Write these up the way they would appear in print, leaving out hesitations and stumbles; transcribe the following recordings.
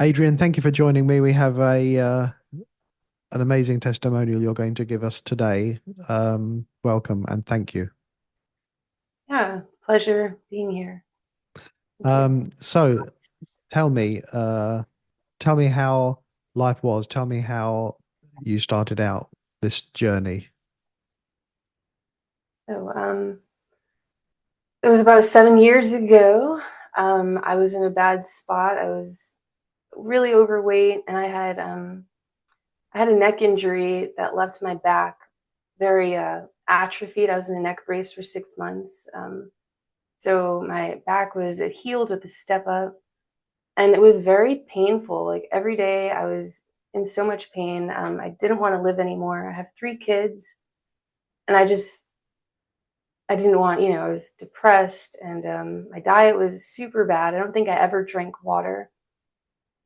Adrienne, thank you for joining me. We have a an amazing testimonial you're going to give us today. Welcome and thank you. Yeah, pleasure being here. Thank you. So tell me how life was. Tell me how you started out this journey. So, it was about 7 years ago. I was in a bad spot. I was really overweight, and I had a neck injury that left my back very atrophied. I was in a neck brace for 6 months. So my back was it healed with a step up, and it was very painful. Like every day, I was in so much pain. I didn't want to live anymore. I have 3 kids, and I didn't want, I was depressed, and my diet was super bad. I don't think I ever drank water.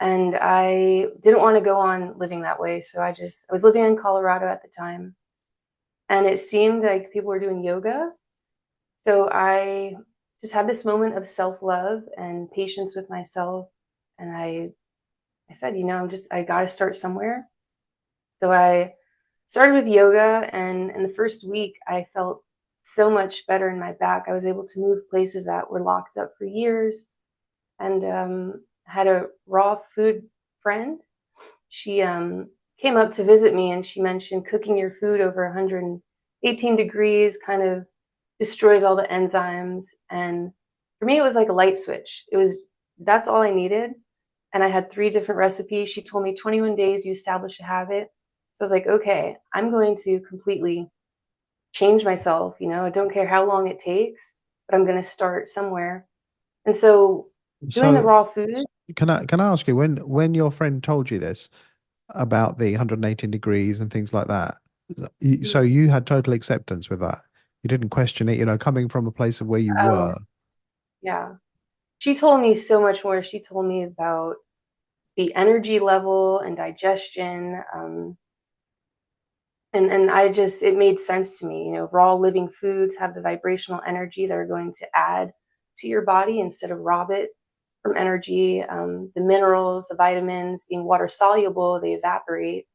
And I didn't want to go on living that way. So I was living in Colorado at the time, and it seemed like people were doing yoga. So I just had this moment of self love and patience with myself. And I said, I got to start somewhere. So I started with yoga, and in the first week, I felt so much better in my back. I was able to move places that were locked up for years, and had a raw food friend. She came up to visit me, and she mentioned cooking your food over 118 degrees kind of destroys all the enzymes. And for me, it was like a light switch. That's all I needed. And I had 3 different recipes. She told me 21 days, you establish a habit. So I was like, okay, I'm going to completely change myself. I don't care how long it takes, but I'm going to start somewhere. And so doing the So raw food, can I ask you when your friend told you this about the 118 degrees and things like that, so mhm. you had total acceptance with that. You didn't question it, coming from a place of where you Oh, were. yeah. She told me so much more. She told me about the energy level and digestion. And it made sense to me. Raw living foods have the vibrational energy that are going to add to your body instead of rob it from energy. The minerals, the vitamins, being water soluble, they evaporate.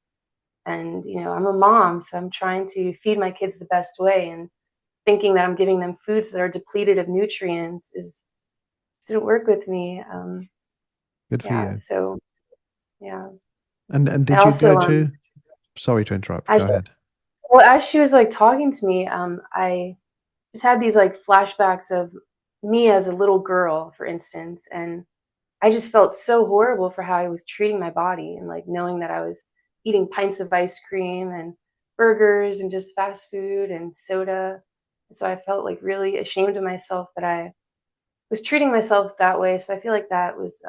And, I'm a mom, so I'm trying to feed my kids the best way. And thinking that I'm giving them foods that are depleted of nutrients is didn't work with me. Good for Yeah, you. so yeah. And I did you also go to? Sorry to interrupt. as Go ahead. well, as she was like talking to me, I just had these like flashbacks of me as a little girl, for instance, and I just felt so horrible for how I was treating my body, and like knowing that I was eating pints of ice cream and burgers and just fast food and soda. And so I felt like really ashamed of myself that I was treating myself that way. So I feel like that was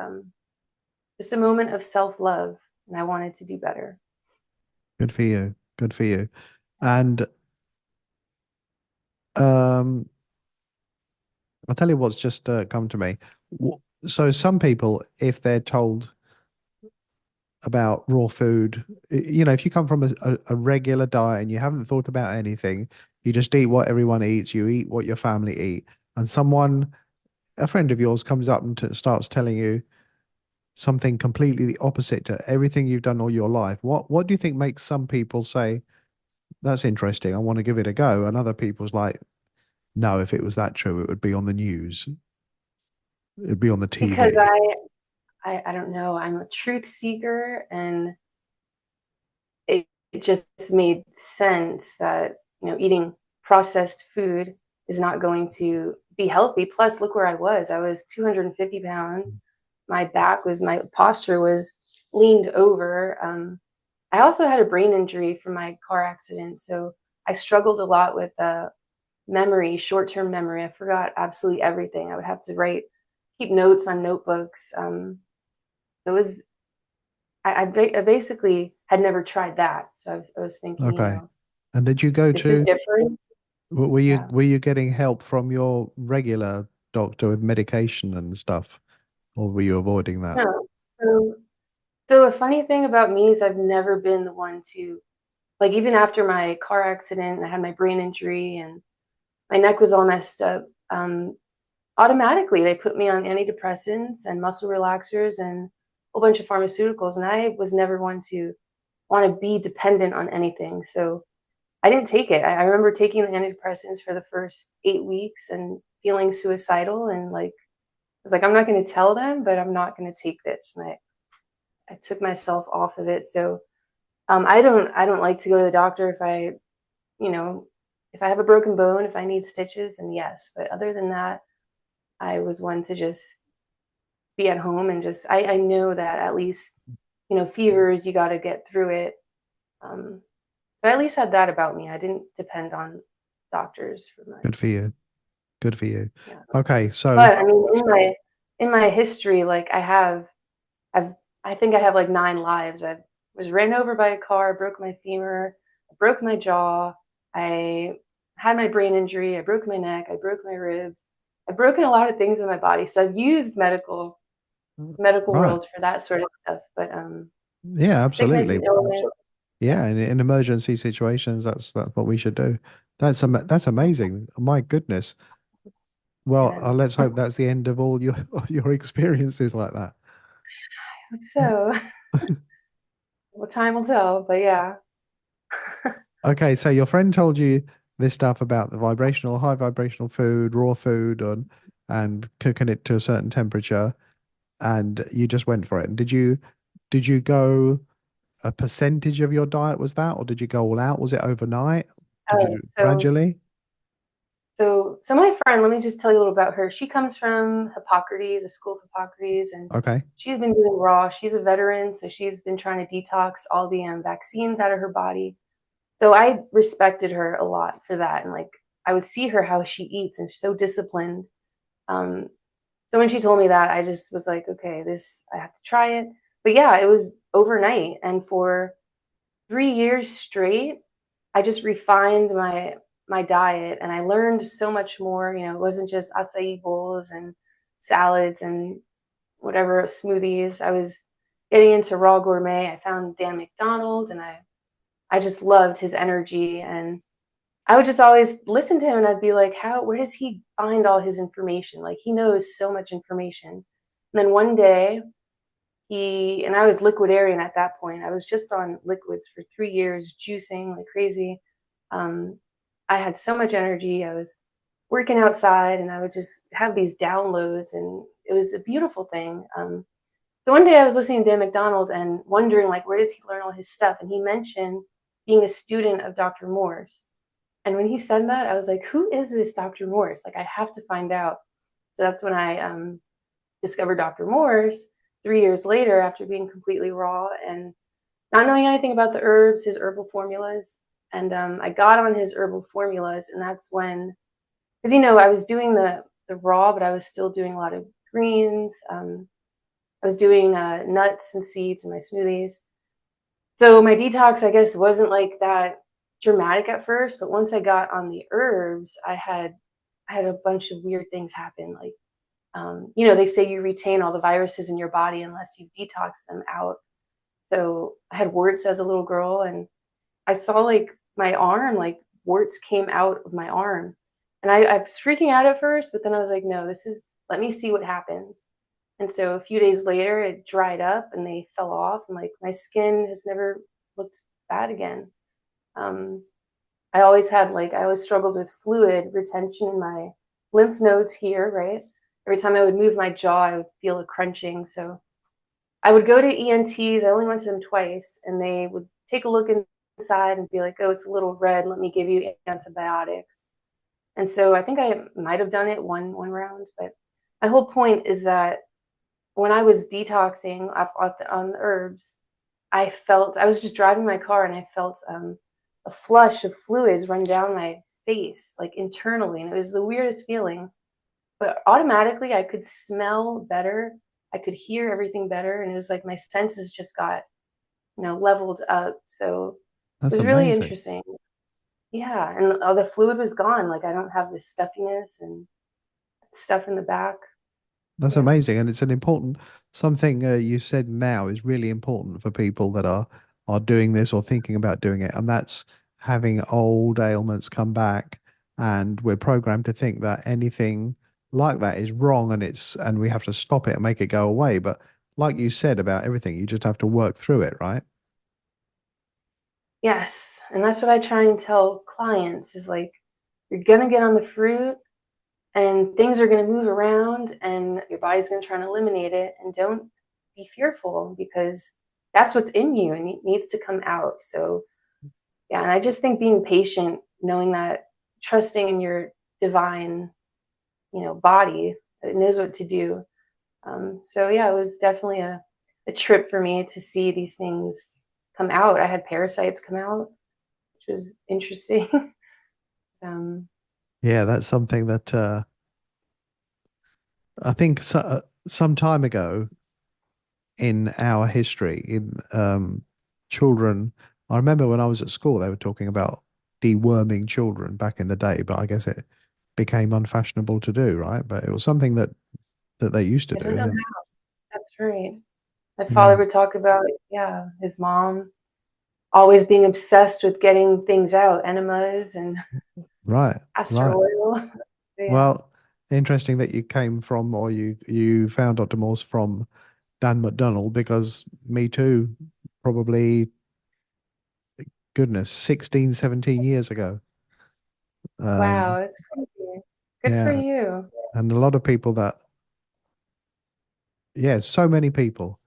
just a moment of self love, and I wanted to do better. Good for you. Good for you. And um, I'll tell you what's just come to me. So some people, if they're told about raw food, if you come from a regular diet and you haven't thought about anything, you just eat what everyone eats, you eat what your family eat, and a friend of yours, comes up and starts telling you something completely the opposite to everything you've done all your life. What do you think makes some people say, that's interesting, I want to give it a go, and other people's like, no, if it was that true, it would be on the news. It'd be on the Because TV. I don't know, I'm a truth seeker, and it just made sense that eating processed food is not going to be healthy. Plus, look where I was 250 pounds. My posture was leaned over. I also had a brain injury from my car accident, so I struggled a lot with memory, short-term memory. I forgot absolutely everything. I would have to keep notes on notebooks. It was I basically had never tried that. So I was thinking, Okay. And did you go this is to, different. were Yeah. you getting help from your regular doctor with medication and stuff, or were you avoiding that? No. So, so a funny thing about me is I've never been the one to, like, even after my car accident, and I had my brain injury and my neck was all messed up. Automatically, they put me on antidepressants and muscle relaxers, and whole bunch of pharmaceuticals, and I was never one to want to be dependent on anything. So I didn't take it. I remember taking the antidepressants for the first 8 weeks and feeling suicidal, and like I was like, I'm not going to tell them, but I'm not going to take this. And I took myself off of it. So I don't like to go to the doctor if you know, if I have a broken bone, if I need stitches, then yes. But other than that, I was one to just be at home and just I know that at least, fevers, you got to get through it. Um, so I at least had that about me. I didn't depend on doctors for much. Good for you. Good for you. Yeah. Okay, so But I mean, in my history, like I've I think I have like 9 lives. I was ran over by a car, broke my femur, I broke my jaw, I had my brain injury, I broke my neck, I broke my ribs. I've broken a lot of things in my body. So I've used medical right. world for that sort of stuff. But Yeah, sickness absolutely. and illness, Yeah, in emergency situations, that's what we should do. That's amazing. My goodness. Well, yeah. let's hope that's the end of all your of your experiences like that. So well, time will tell, but yeah. Okay, so your friend told you this stuff about the vibrational, high vibrational food, raw food, and cooking it to a certain temperature, and you just went for it. And did you go a percentage of your diet was that, or did you go all out? Was it overnight? Did you do Oh, it gradually? so my friend, let me just tell you a little about her. She comes from Hippocrates, a school of Hippocrates, and Okay. she's been doing raw. She's a veteran, so she's been trying to detox all the vaccines out of her body. So I respected her a lot for that, and like I would see her how she eats, and she's so disciplined. Um, so when she told me that, I just was like, okay, this I have to try it. But yeah, it was overnight, and for 3 years straight, I just refined my diet, and I learned so much more. It wasn't just acai bowls and salads and whatever smoothies. I was getting into raw gourmet. I found Dan McDonald, and I just loved his energy, and I would just always listen to him, and I'd be like, how where does he find all his information? Like, he knows so much information. And then one day, he and I was liquidarian at that point. I was just on liquids for 3 years, juicing like crazy. Um, I had so much energy. I was working outside, and I would just have these downloads, and it was a beautiful thing. So one day I was listening to Dan McDonald and wondering, like, where does he learn all his stuff? And he mentioned being a student of Dr. Morse. And when he said that, I was like, who is this Dr. Morse? Like, I have to find out. So that's when I discovered Dr. Morse 3 years later after being completely raw and not knowing anything about the herbs, his herbal formulas. And I got on his herbal formulas, and that's when, because I was doing the raw, but I was still doing a lot of greens. I was doing nuts and seeds in my smoothies. So my detox, I guess, wasn't like that dramatic at first, but once I got on the herbs, I had a bunch of weird things happen. Like, they say you retain all the viruses in your body unless you detox them out. So I had warts as a little girl, and I saw like my arm, like warts came out of my arm. And I was freaking out at first, but then I was like, no, let me see what happens. And so a few days later, it dried up and they fell off. And like my skin has never looked bad again. Um, I always struggled with fluid retention in my lymph nodes here, right? Every time I would move my jaw, I would feel a crunching. So I would go to ENTs. I only went to them twice, and they would take a look inside and be like, oh, it's a little red. Let me give you antibiotics. And so I think I might have done it one round. But my whole point is that when I was detoxing on the herbs, I was just driving my car, and I felt a flush of fluids run down my face, like internally. And it was the weirdest feeling. But automatically, I could smell better. I could hear everything better. And it was like my senses just got, leveled up. So it That's was really amazing. interesting. Yeah. And all the fluid was gone. Like, I don't have this stuffiness and stuff in the back. That's Yeah. amazing, and it's an important something you said now is really important for people that are doing this or thinking about doing it, and that's having old ailments come back, and we're programmed to think that anything like that is wrong, and we have to stop it and make it go away. But like you said about everything, you just have to work through it, right? Yes, and that's what I try and tell clients is like, you're gonna get on the fruit and things are gonna move around and your body's gonna try and eliminate it, and don't be fearful because that's what's in you and it needs to come out. So yeah, and I just think being patient, knowing that, trusting in your divine, body that knows what to do. So yeah, it was definitely a trip for me to see these things come out. I had parasites come out, which was interesting. um, Yeah, that's something that I think some time ago in our history, in children, I remember when I was at school, they were talking about deworming children back in the day, but I guess it became unfashionable to do, right? But it was something that they used to I don't know do. how. That's right. My father Yeah, would talk about, yeah, his mom always being obsessed with getting things out, enemas and right, castor right. oil. Yeah. Well, interesting that you came from, or you found Dr. Morse from Dan McDonnell, because me too, probably, goodness, 16, 17 years ago. Wow, Um, that's crazy. Good for yeah, you. and a lot of people that, yeah, so many people,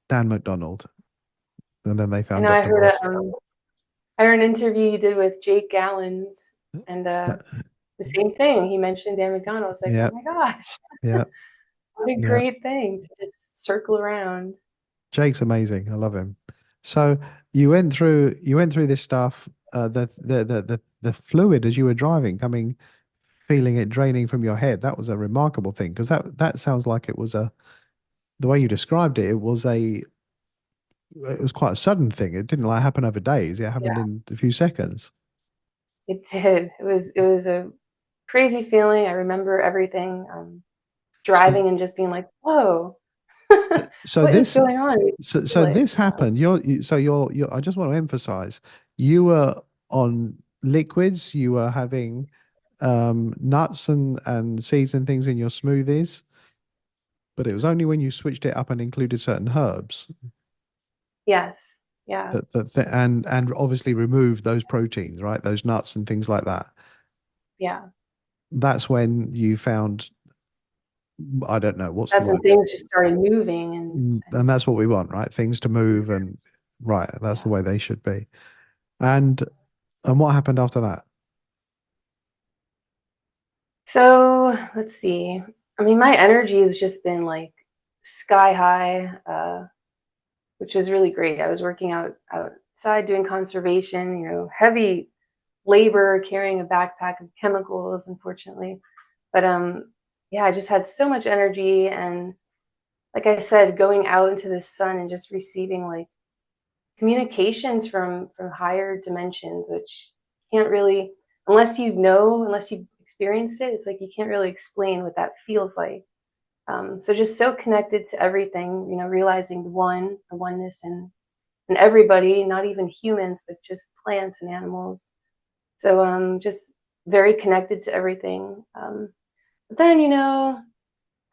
Dan McDonald, and then they I found know Dr. Morse. I heard an interview you did with Jake Gallons, and That- the same thing. He mentioned Dan McDonald. I was like, oh yeah, my gosh, yeah, what a yeah. great thing to just circle around. Jake's amazing. I love him. So you went through this stuff, the fluid as you were driving, coming, feeling it draining from your head. That was a remarkable thing, because that sounds like it was a, the way you described it, it was quite a sudden thing. It didn't like happen over days. It happened Yeah, in a few seconds. it did. It was a crazy feeling. I remember everything. So Driving and just being like, whoa, so what is this going on? You feel so it. this happened. You're I just want to emphasize, you were on liquids, you were having nuts and seeds and things in your smoothies, but it was only when you switched it up and included certain herbs Yes. Yeah. and obviously removed those proteins, right? Those nuts and things like that. Yeah. That's when you found, I don't know, what's the That's when word? things just started moving And that's what we want, right? Things to move, and right, that's the yeah. way they should be. And what happened after that? So let's see. I mean, my energy has just been like sky high, which is really great. I was working outside doing conservation, heavy labor carrying a backpack of chemicals, unfortunately. But yeah, I just had so much energy, and like I said, going out into the sun and just receiving like communications from higher dimensions, which can't really, unless you've experienced it, it's like you can't really explain what that feels like. So just so connected to everything, realizing the oneness and everybody, not even humans, but just plants and animals. So just very connected to everything. But then,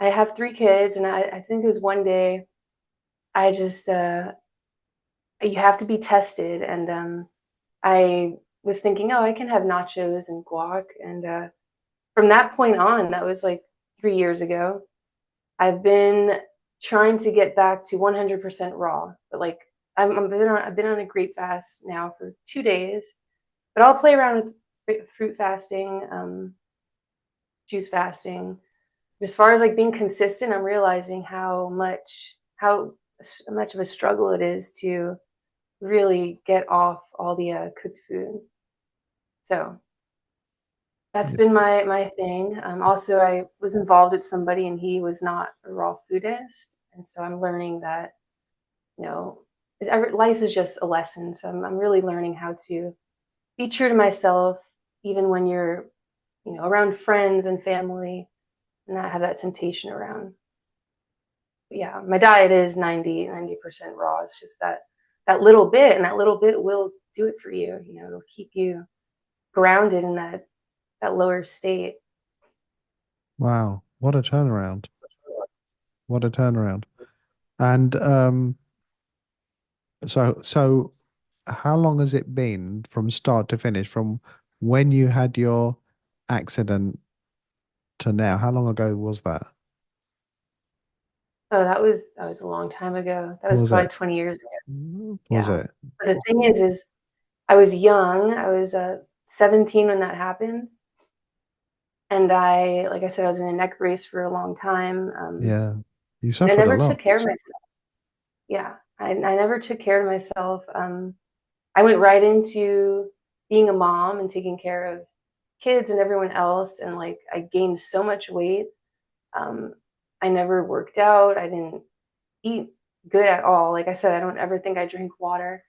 I have three kids, and I think it was one day I just you have to be tested, and I was thinking, oh, I can have nachos and guac, and from that point on, that was like 3 years ago. I've been trying to get back to 100% raw, but like I've been on a great fast now for 2 days, but I'll play around with fruit fasting, juice fasting. As far as like being consistent, I'm realizing how much of a struggle it is to really get off all the cooked food. So that's Yeah. been my thing. Also, I was involved with somebody, and he was not a raw foodist, and so I'm learning that you know life is just a lesson. So I'm really learning how to be true to myself, even when you're around friends and family, and not have that temptation around. But yeah, my diet is 90% raw. It's just that little bit, and that little bit will do it for you. It'll keep you grounded in that lower state. Wow, what a turnaround. What a turnaround. And so how long has it been from start to finish, from when you had your accident to now? How long ago was that? Oh, that was a long time ago. That was Was probably it? 20 years ago. Was Yeah. it? But the thing is I was young. I was 17 when that happened. And like I said, I was in a neck brace for a long time. Yeah. You And I suffered a never lot. took care of myself. Yeah. I never took care of myself. I went right into being a mom and taking care of kids and everyone else. And like, I gained so much weight. Um, I never worked out. I didn't eat good at all. Like I said, I don't ever think I drink water.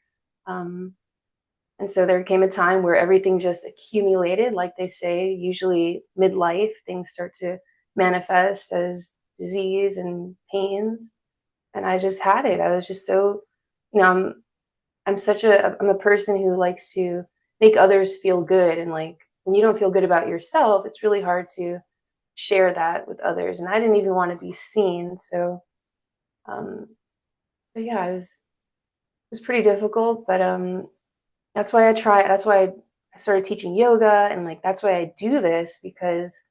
Um, and so there came a time where everything just accumulated. Like they say, usually midlife, things start to manifest as disease and pains. And I just had it. I was just so, you know, I'm a person who likes to make others feel good. And like when you don't feel good about yourself, it's really hard to share that with others. And I didn't even want to be seen. Um, but yeah, it was pretty difficult, but that's why I started teaching yoga, and like that's why I do this, because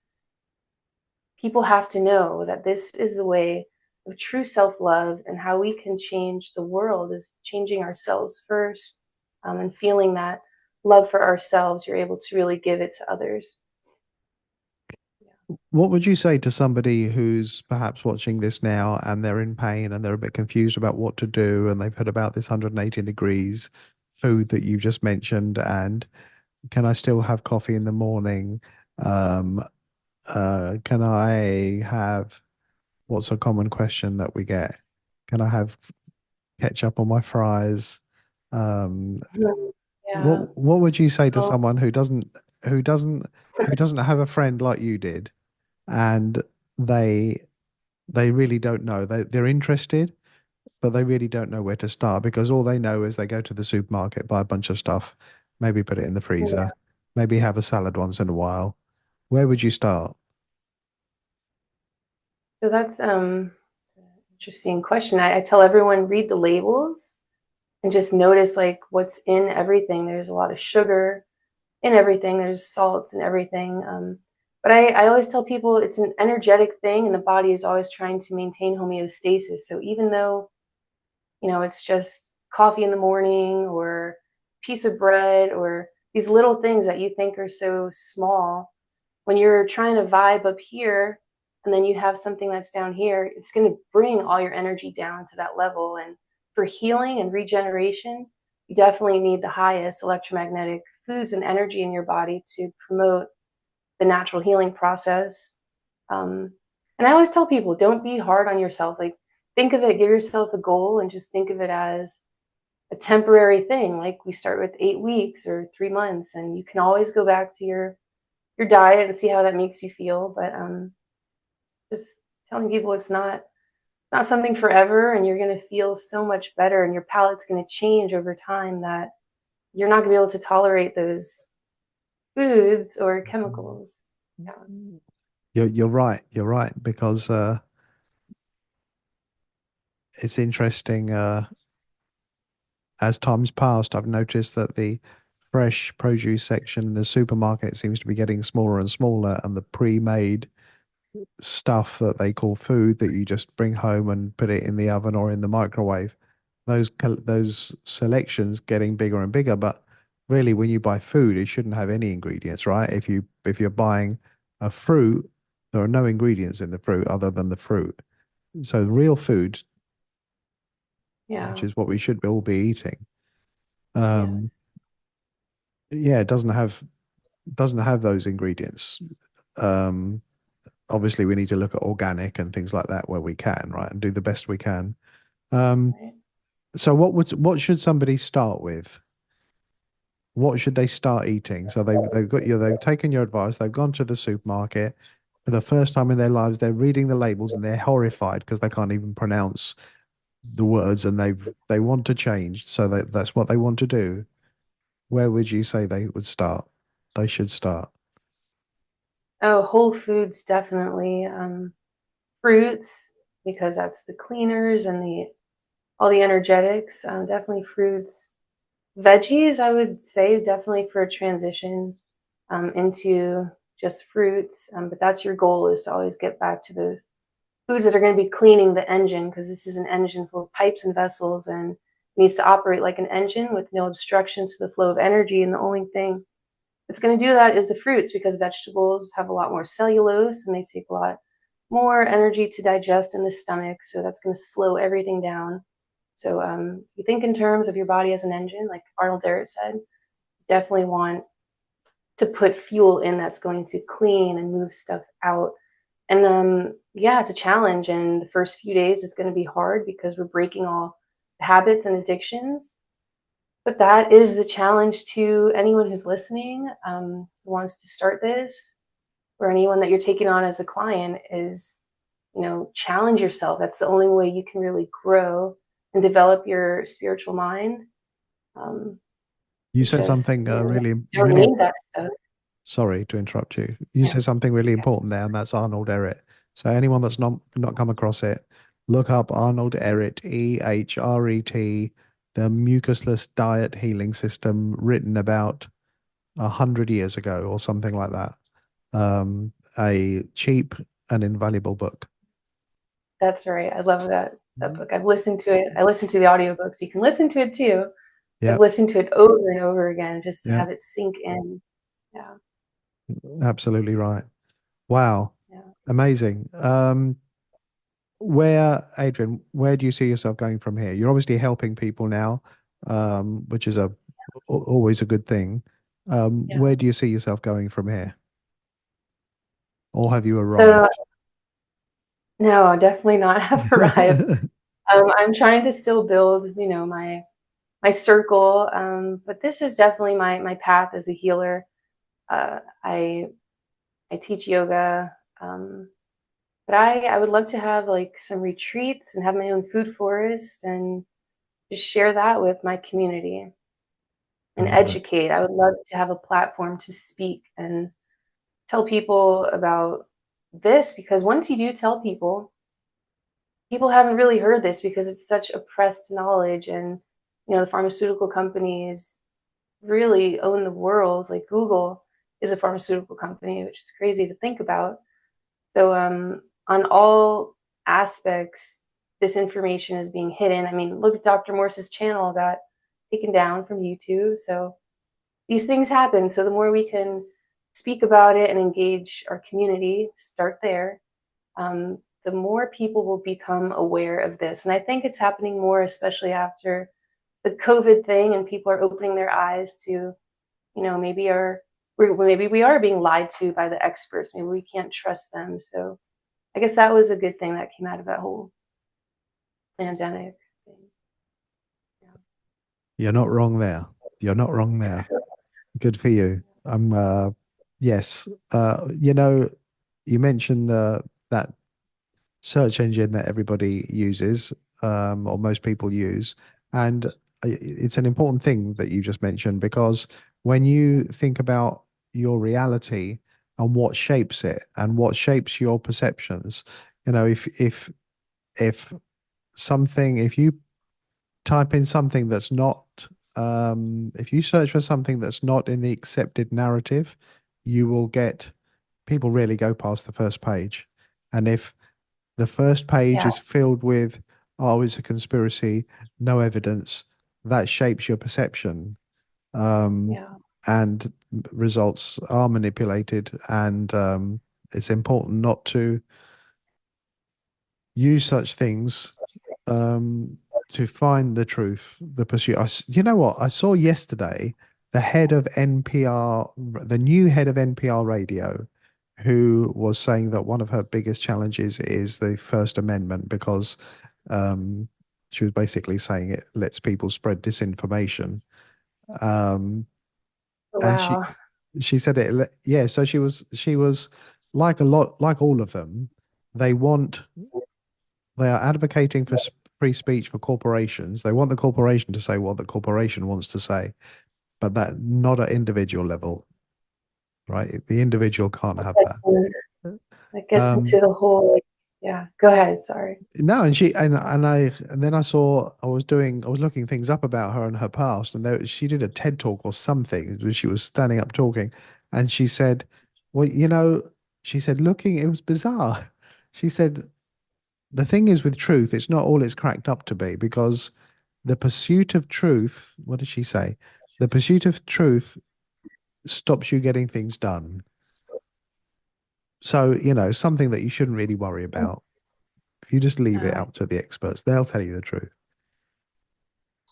people have to know that this is the way of true self-love, and how we can change the world is changing ourselves first, and feeling that love for ourselves, you're able to really give it to others. What would you say to somebody who's perhaps watching this now and they're in pain and they're a bit confused about what to do and they've heard about this 180 degrees food that you've just mentioned, and can I still have coffee in the morning? Um, can I have, what's a common question that we get? Can I have ketchup on my fries? Um, Mhm. Yeah. what would you say to Oh, someone who doesn't who doesn't have a friend like you did, and they they really don't know. They're interested, but they really don't know where to start because all they know is they go to the supermarket, buy a bunch of stuff, maybe put it in the yeah. freezer, maybe have a salad once in a while. Where would you start? So that's an interesting question. I tell everyone, read the labels and just notice like what's in everything. There's a lot of sugar in everything. There's salts in everything. But I always tell people it's an energetic thing, and the body is always trying to maintain homeostasis. So even though it's just coffee in the morning or piece of bread or these little things that you think are so small, when you're trying to vibe up here and then you have something that's down here, it's going to bring all your energy down to that level. And for healing and regeneration, you definitely need the highest electromagnetic foods and energy in your body to promote the natural healing process. um, and I always tell people, don't be hard on yourself. Like, think of it, give yourself a goal and just think of it as a temporary thing. Like, we start with 8 weeks or 3 months, and you can always go back to your diet and see how that makes you feel. But just telling people it's not something forever, and you're going to feel so much better, and your palate's going to change over time, that you're not going to be able to tolerate those foods or chemicals. Yeah. You're right. You're right because it's interesting. As time's passed, I've noticed that the fresh produce section in the supermarket seems to be getting smaller and smaller, and the pre-made stuff that they call food that you just bring home and put it in the oven or in the microwave, those selections getting bigger and bigger. But really, when you buy food, it shouldn't have any ingredients, right? If you're buying a fruit, there are no ingredients in the fruit other than the fruit. So real food, which Yeah. is what we should all be eating, um, Yes. yeah, it doesn't have those ingredients. Um, Obviously, we need to look at organic and things like that where we can, right, and do the best we can. Um, Right. so what should somebody start with? What should they start eating? So they've taken your advice, they've gone to the supermarket for the first time in their lives, they're reading the labels and they're horrified because they can't even pronounce the words, and they want to change. So that's what they want to do. Where would you say they would start? They should start. Oh, whole foods, definitely. Fruits, because that's the cleaners and all the energetics. Definitely fruits. Veggies, I would say definitely for a transition into just fruits. But that's your goal, is to always get back to those foods that are going to be cleaning the engine, because this is an engine full of pipes and vessels, and needs to operate like an engine with no obstructions to the flow of energy. And the only thing that's going to do that is the fruits, because vegetables have a lot more cellulose and they take a lot more energy to digest in the stomach. So that's going to slow everything down. So you think in terms of your body as an engine, like Arnold Derritt said, definitely want to put fuel in that's going to clean and move stuff out. And yeah, it's a challenge. And the first few days, it's going to be hard because we're breaking all habits and addictions. But that is the challenge to anyone who's listening, who wants to start this, or anyone that you're taking on as a client, is, challenge yourself. That's the only way you can really grow and develop your spiritual mind. You said Because, something really, you don't really, need that stuff. sorry to interrupt you. You Yeah. said something really important there, and that's Arnold Errett. So anyone that's not come across it, look up Arnold Errett, EHRET, the mucusless diet healing system, written about 100 years ago or something like that. A cheap and invaluable book. That's right. I love that book. I've listened to it. I listen to the audiobooks. You can listen to it too. Yeah, I've listened to it over and over again just to yeah, have it sink in. Yeah. absolutely right. Wow, Yeah. amazing. Adrienne, where do you see yourself going from here? You're obviously helping people now, which is always a good thing. Yeah. Where do you see yourself going from here? Or have you So arrived? no, definitely not have arrived. I'm trying to still build, my circle. But this is definitely my path as a healer. I teach yoga. But I would love to have like some retreats and have my own food forest and just share that with my community I and love it. educate. I would love to have a platform to speak and tell people about this, because once you do tell people, people haven't really heard this because it's such oppressed knowledge. And the pharmaceutical companies really own the world. Like Google is a pharmaceutical company, which is crazy to think about. So on all aspects, this information is being hidden. I mean, look at Dr. Morse's channel got taken down from YouTube. So these things happen. So the more we can speak about it and engage our community, start there, the more people will become aware of this. And I think it's happening more, especially after the COVID thing, and people are opening their eyes to, maybe we are being lied to by the experts. Maybe we can't trust them. So I guess that was a good thing that came out of that whole pandemic thing. Yeah. You're not wrong there. You're not wrong there. Good for you. Yes. You mentioned that search engine that everybody uses, or most people use. And it's an important thing that you just mentioned, because when you think about your reality and what shapes it and what shapes your perceptions, if if you type in something that's not, if you search for something that's not in the accepted narrative, you will get, people rarely go past the first page. And if the first page Yeah. is filled with, oh, it's a conspiracy, no evidence, that shapes your perception. Yeah. And results are manipulated. And it's important not to use such things to find the truth, the pursuit. You know what? I saw yesterday the head of NPR, the new head of NPR radio, who was saying that one of her biggest challenges is the First Amendment, because um, she was basically saying it lets people spread disinformation. Um, and Wow. she said it, yeah. So she was like like all of them. They want they are advocating for free speech for corporations. They want the corporation to say what the corporation wants to say, but that not at individual level, right? The individual can't have that. That gets Um, into the whole, like, Yeah. Go ahead. Sorry. No, and then I was looking things up about her and her past, and she did a TED talk or something where she was standing up talking, and she said, "Well, she said, looking, it was bizarre. She said, the thing is with truth, it's not all it's cracked up to be because the pursuit of truth, what did she say? The pursuit of truth stops you getting things done. So, something that you shouldn't really worry about. If you just leave it Uh, up to the experts, they'll tell you the truth."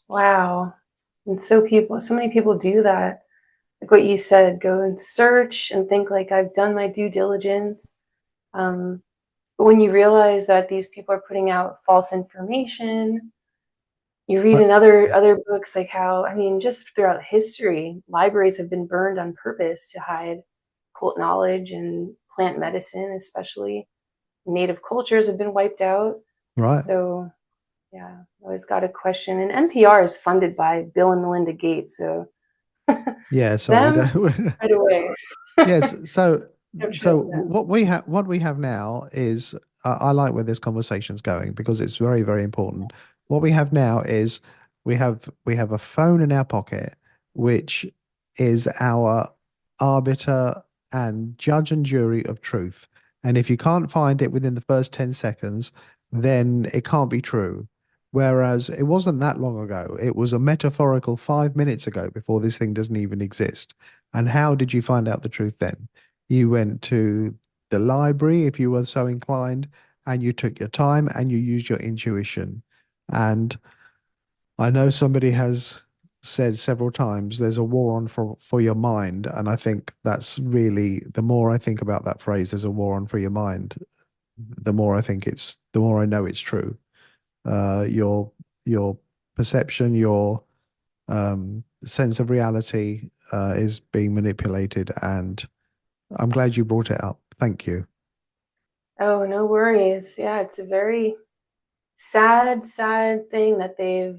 wow. And so many people do that. Like what you said, go and search and think like I've done my due diligence. Um, but when you realize that these people are putting out false information, you read But in other books like how, I mean, just throughout history, libraries have been burned on purpose to hide occult knowledge and plant medicine, especially. Native cultures have been wiped out. right. So yeah, always got a question. And NPR is funded by Bill and Melinda Gates, so Yeah, so we them don't. right away. Yes, I'm so sure them. what we have now is I like where this conversation's going because it's very, very important. What we have now is we have a phone in our pocket, which is our arbiter and judge and jury of truth. And if you can't find it within the first 10 seconds, then it can't be true. Whereas it wasn't that long ago. It was a metaphorical 5 minutes ago before this thing doesn't even exist. And how did you find out the truth then? You went to the library if you were so inclined, and you took your time and you used your intuition. And I know somebody has said several times there's a war on for your mind. And I think that's really the more I think about that phrase, there's a war on for your mind, the more I know it's true. Your perception, your sense of reality is being manipulated, and I'm glad you brought it up. Thank you. Oh, no worries. Yeah, it's a very sad, sad thing that they've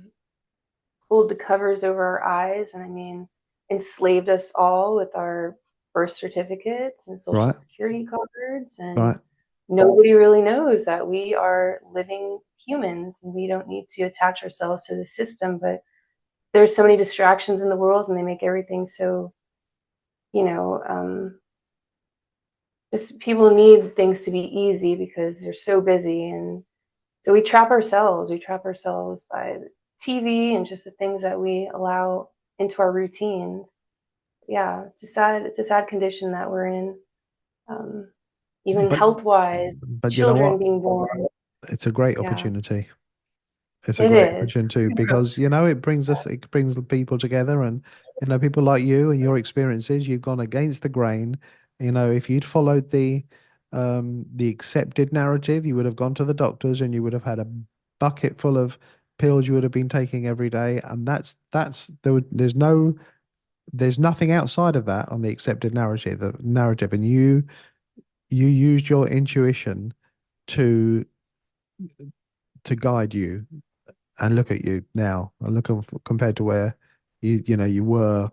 pulled the covers over our eyes and I mean enslaved us all with our birth certificates and social Right, security cards, and right. nobody really knows that we are living humans and we don't need to attach ourselves to the system. But there's so many distractions in the world and they make everything so, you know, just people need things to be easy because they're so busy. And so we trap ourselves by the TV and just the things that we allow into our routines. Yeah, it's a sad condition that we're in. Um, Even But health wise, but you know children what? being born. It's a great Yeah, opportunity. It's a it great is. opportunity because it brings the people together, and people like you and your experiences. You've gone against the grain. If you'd followed the accepted narrative, you would have gone to the doctors and you would have had a bucket full of pills you would have been taking every day, and there's nothing outside of that on the accepted narrative. And you used your intuition to guide you, and look at you now, and compared to where you were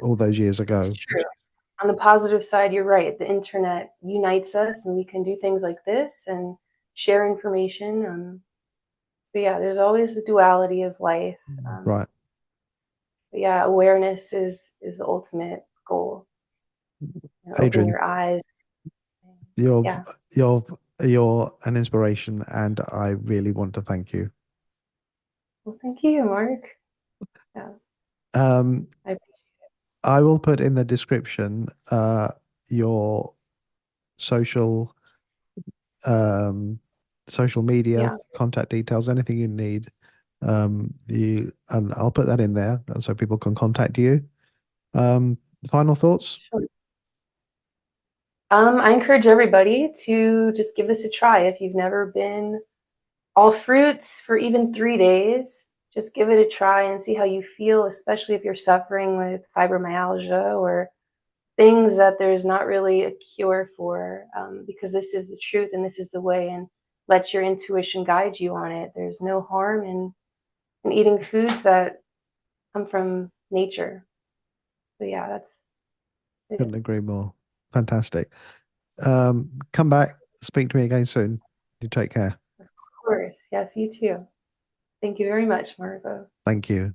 all those years It's ago. true. On the positive side, you're right. The internet unites us, and we can do things like this and share information. But yeah, there's always the duality of life. Right, But yeah, awareness is the ultimate goal. Open Adrian, your eyes. you're Yeah. you're you're an inspiration, and I really want to thank you. Well, thank you, Mark. Yeah, um I, I will put in the description your social um social media yeah, contact details, anything you need. And I'll put that in there so people can contact you. Final thoughts? sure. I encourage everybody to just give this a try. If you've never been all fruits for even 3 days, just give it a try and see how you feel, especially if you're suffering with fibromyalgia or things that there's not really a cure for, because this is the truth and this is the way. And let your intuition guide you on it. There's no harm in eating foods that come from nature. So yeah, that's Couldn't it. agree more. Fantastic. Come back, speak to me again soon. You take care. Of course. Yes, you too. Thank you very much, Margot. Thank you.